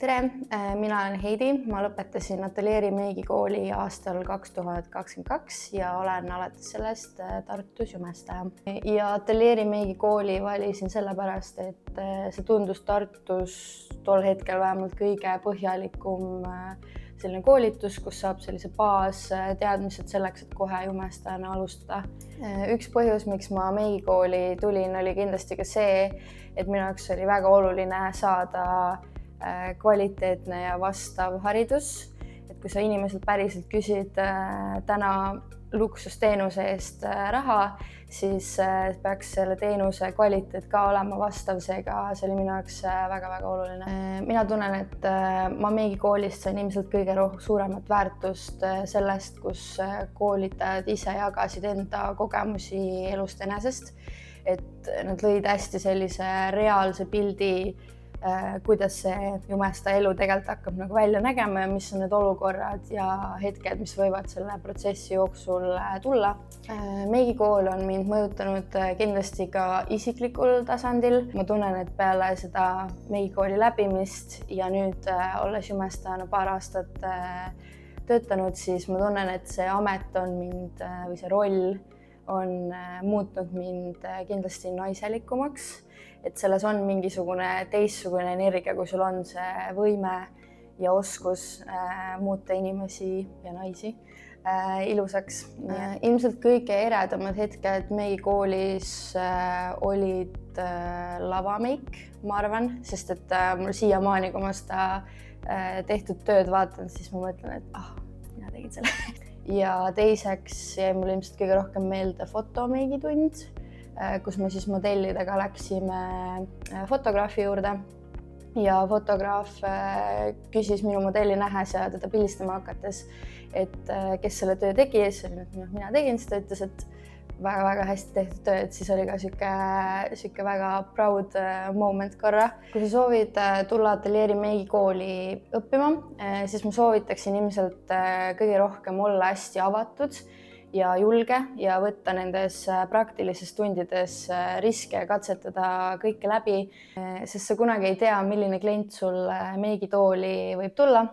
tere, mina olen Heidi, ma lõpetasin Ateljeeri meigikooli aastal 2022 ja olen alates sellest Tartus jumestaja. Ja Ateljeeri meigikooli valisin sellepärast, et see tundus Tartus tol hetkel vähemalt kõige põhjalikum selline koolitus, kus saab sellise baasteadmised selleks, et kohe jumestajana alustada. Üks põhjus, miks ma meigikooli tulin, oli kindlasti ka see, et minu jaoks oli väga oluline saada kvaliteetne ja vastav haridus. Et kui sa inimeselt päriselt küsid täna luksusteenuse eest raha, siis peaks selle teenuse kvaliteet ka olema vastav, seega see oli minu jaoks väga-väga oluline. Mina tunnen, et ma meigikoolist sain ilmselt kõige suuremat väärtust sellest, kus koolitajad ise jagasid enda kogemusi elust enesest. Et nad lõid hästi sellise reaalse pildi, kuidas see jumestaja elu tegelikult hakkab nagu välja nägema ja mis on need olukorrad ja hetked, mis võivad selle protsessi jooksul tulla. Meigikool on mind mõjutanud kindlasti ka isiklikul tasandil. Ma tunnen, et peale seda meigikooli läbimist ja nüüd olles jumestajana paar aastat töötanud, siis ma tunnen, et see amet on mind või see roll on muutnud mind kindlasti naiselikumaks. Et selles on mingisugune teistsugune energia, kui sul on see võime ja oskus muuta inimesi ja naisi ilusaks. Ilmselt kõige eredamad hetked meigikoolis olid lavameik, ma arvan, sest et mul siiamaani, kui ma seda tehtud tööd vaatan, siis ma mõtlen, et mina tegin selle. Ja teiseks jäi mul ilmselt kõige rohkem meelde fotomeigitund, kus me siis modellidega läksime fotograafi juurde ja fotograaf küsis minu modelli nähes ja teda pildistama hakates, et kes selle töö tegi, siis oli, et mina tegin, siis ta ütles, et väga-väga hästi tehtud töö, et siis oli ka siuke väga proud moment korra. Kui sa soovid tulla Ateljeeri meigikooli õppima, siis ma soovitaksin ilmselt kõige rohkem olla hästi avatud ja julge ja võtta nendes praktilistes tundides riske ja katsetada kõike läbi, sest sa kunagi ei tea, milline klient sul meigitooli võib tulla.